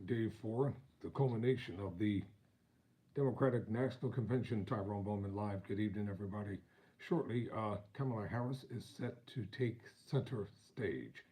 Day four, the culmination of the Democratic National Convention. Tyrone Bowman live. Good evening, everybody. Shortly, Kamala Harris is set to take center stage.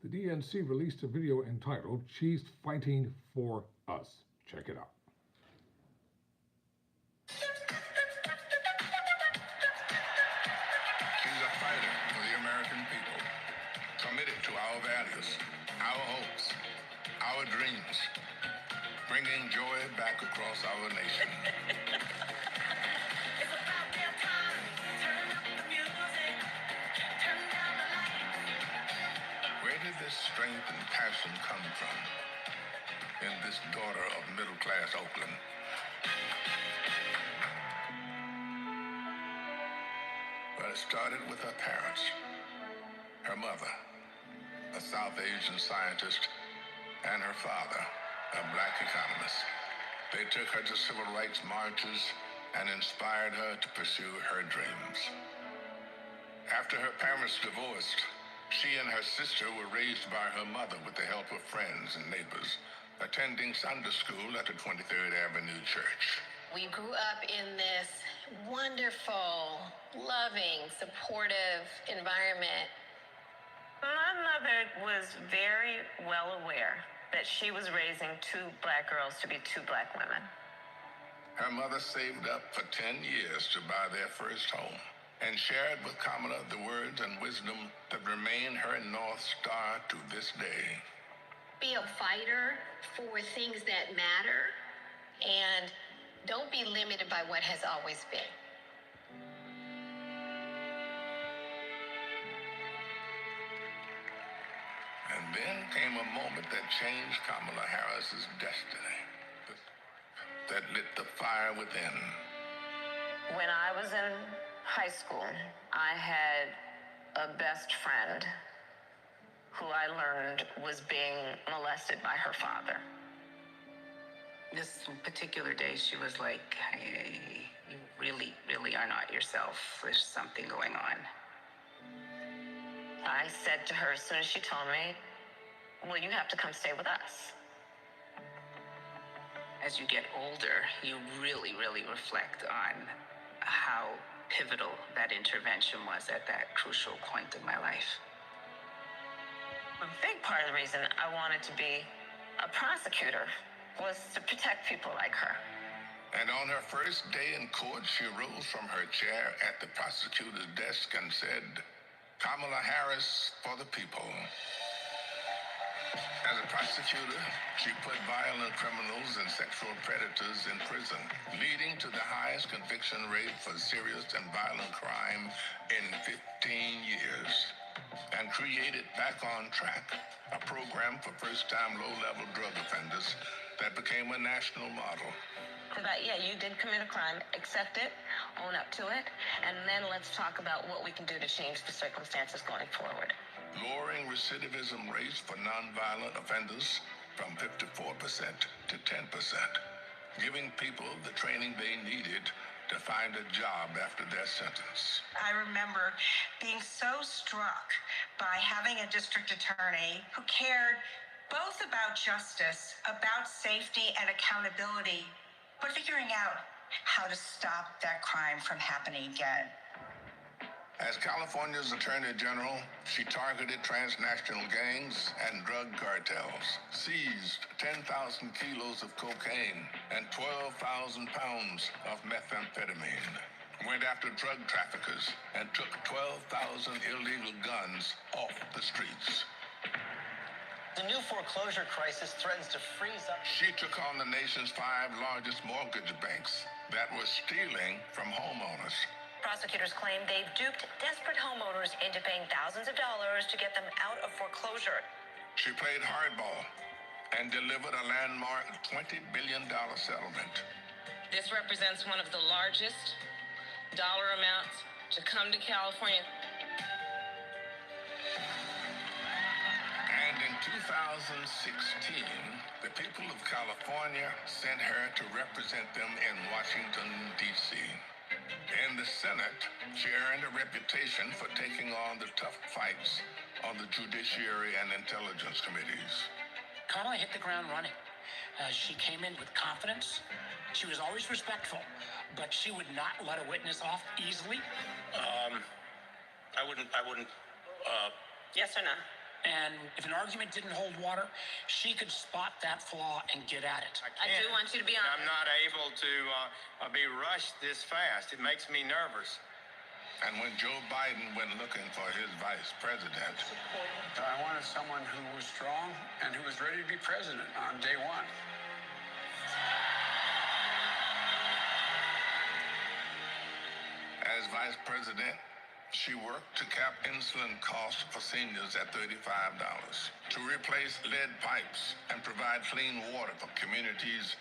The DNC released a video entitled "She's Fighting for Us." Check it out. She's a fighter for the American people, committed to our values, our hopes, our dreams, bringing joy back across our nation. Where did this strength and passion come from in this daughter of middle-class Oakland? Well, it started with her parents. Her mother, a South Asian scientist, and her father, a black economist. They took her to civil rights marches and inspired her to pursue her dreams. After her parents divorced, she and her sister were raised by her mother with the help of friends and neighbors, attending Sunday school at the 23rd Avenue Church. We grew up in this wonderful, loving, supportive environment. My mother was very well aware that she was raising two black girls to be two black women. Her mother saved up for 10 years to buy their first home and shared with Kamala the words and wisdom that remain her North Star to this day. Be a fighter for things that matter, and don't be limited by what has always been. And then came a moment that changed Kamala Harris's destiny, that lit the fire within. When I was in high school, I had a best friend who I learned was being molested by her father. This particular day, she was like, hey, you really, really are not yourself. There's something going on. I said to her as soon as she told me, well, you have to come stay with us. As you get older, you really, really reflect on how pivotal that intervention was at that crucial point of my life. A big part of the reason I wanted to be a prosecutor was to protect people like her. And on her first day in court, she rose from her chair at the prosecutor's desk and said, "Kamala Harris for the people." As a prosecutor, she put violent criminals and sexual predators in prison, leading to the highest conviction rate for serious and violent crime in 15 years, and created Back on Track, a program for first-time low-level drug offenders that became a national model. But yeah, you did commit a crime, accept it, own up to it, and then let's talk about what we can do to change the circumstances going forward. Lowering recidivism rates for nonviolent offenders from 54% to 10%, giving people the training they needed to find a job after their sentence. I remember being so struck by having a district attorney who cared both about justice, about safety and accountability, but figuring out how to stop that crime from happening again. As California's Attorney General, she targeted transnational gangs and drug cartels, seized 10,000 kilos of cocaine and 12,000 pounds of methamphetamine, went after drug traffickers, and took 12,000 illegal guns off the streets. The new foreclosure crisis threatens to freeze up. She took on the nation's 5 largest mortgage banks that were stealing from homeowners. Prosecutors claim they've duped desperate homeowners into paying thousands of dollars to get them out of foreclosure. She played hardball and delivered a landmark $20 billion settlement. This represents one of the largest dollar amounts to come to California. And in 2016, the people of California sent her to represent them in Washington, D.C. In the Senate, she earned a reputation for taking on the tough fights on the Judiciary and Intelligence Committees. Kamala hit the ground running. She came in with confidence. She was always respectful, but she would not let a witness off easily. I wouldn't. Yes or no? And if an argument didn't hold water, she could spot that flaw and get at it. I do want you to be honest. I'm not able to be rushed this fast. It makes me nervous. And when Joe Biden went looking for his vice president, I wanted someone who was strong and who was ready to be president on day one. as vice president, she worked to cap insulin costs for seniors at $35, to replace lead pipes and provide clean water for communities,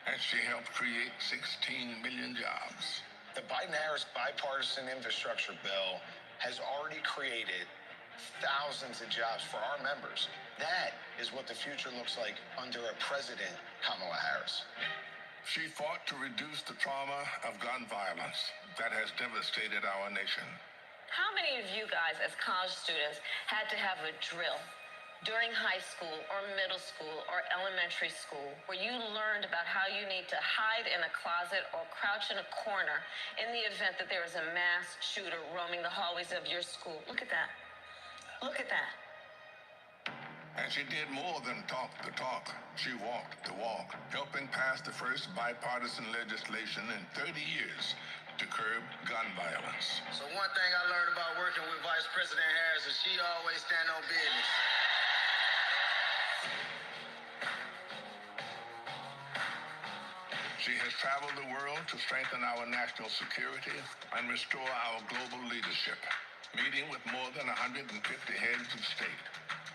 and she helped create 16 million jobs. The Biden-Harris bipartisan infrastructure bill has already created thousands of jobs for our members. That is what the future looks like under a president, Kamala Harris. She fought to reduce the trauma of gun violence that has devastated our nation. How many of you guys, as college students, had to have a drill during high school or middle school or elementary school where you learned about how you need to hide in a closet or crouch in a corner in the event that there is a mass shooter roaming the hallways of your school? Look at that. Look at that. And she did more than talk the talk. She walked the walk, helping pass the first bipartisan legislation in 30 years to curb gun violence. So one thing I learned about working with Vice President Harris is she always stand on business. She has traveled the world to strengthen our national security and restore our global leadership, meeting with more than 150 heads of state.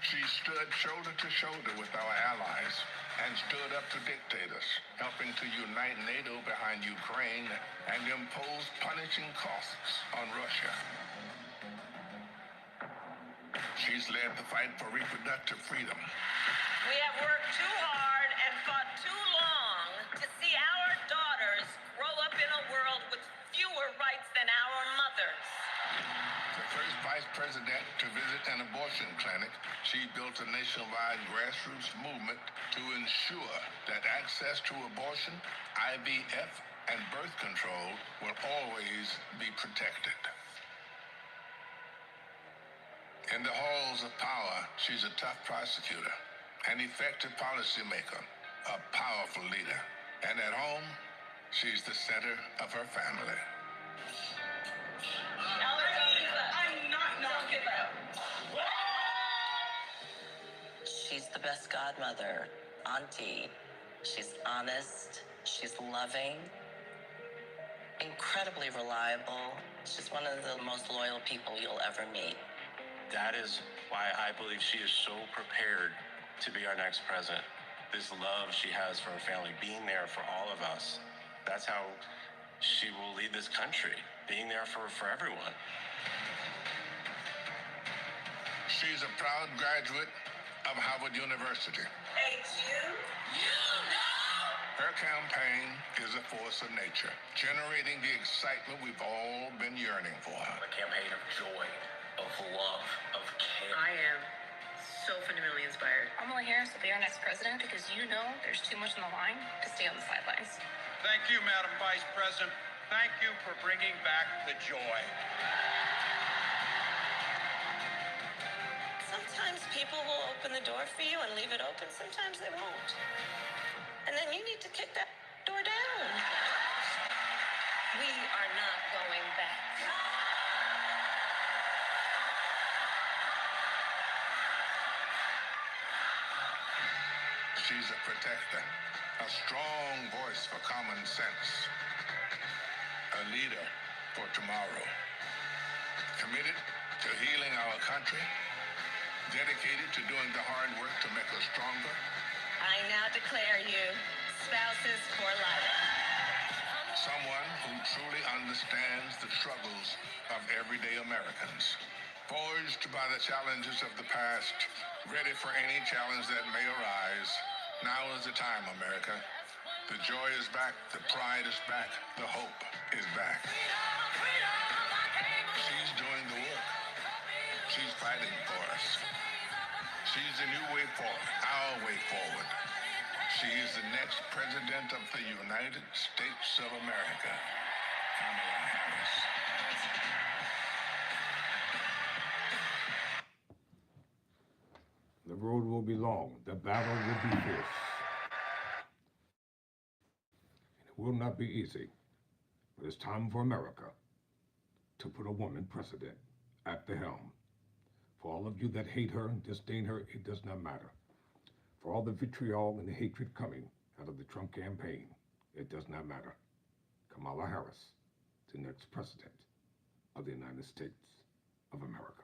She stood shoulder to shoulder with our allies and stood up to dictators, helping to unite NATO behind Ukraine and impose punishing costs on Russia. She's led the fight for reproductive freedom. We have worked too hard and fought too long to see our daughters grow up in a world with fewer rights than our mothers. The first vice president to visit an abortion clinic, she built a nationwide grassroots movement to ensure that access to abortion, IVF, and birth control will always be protected. In the halls of power, she's a tough prosecutor, an effective policymaker, a powerful leader. And at home, she's the center of her family. She's the best godmother, auntie. She's honest, she's loving, incredibly reliable. She's one of the most loyal people you'll ever meet. That is why I believe she is so prepared to be our next president. This love she has for her family, being there for all of us, that's how she will lead this country, being there for everyone. She's a proud graduate of Harvard University. Her campaign is a force of nature, generating the excitement we've all been yearning for. A campaign of joy, of love, of care. I am so fundamentally inspired. Kamala Harris will be our next president because you know there's too much on the line to stay on the sidelines. Thank you, Madam Vice President. Thank you for bringing back the joy. Sometimes people will open the door for you and leave it open. Sometimes they won't. And then you need to kick that door down. We are not going back. She's a protector, a strong voice for common sense, a leader for tomorrow, committed to healing our country, dedicated to doing the hard work to make us stronger. I now declare you spouses for life. Someone who truly understands the struggles of everyday Americans. Forged by the challenges of the past, ready for any challenge that may arise. Now is the time, America. The joy is back, the pride is back, the hope is back. She's doing the work. She's fighting for us. She's the new way forward, our way forward. She is the next President of the United States of America, Kamala Harris. The road will be long. The battle will be fierce. It will not be easy. But it's time for America to put a woman president at the helm. For all of you that hate her and disdain her, it does not matter. For all the vitriol and the hatred coming out of the Trump campaign, it does not matter. Kamala Harris, the next president of the United States of America.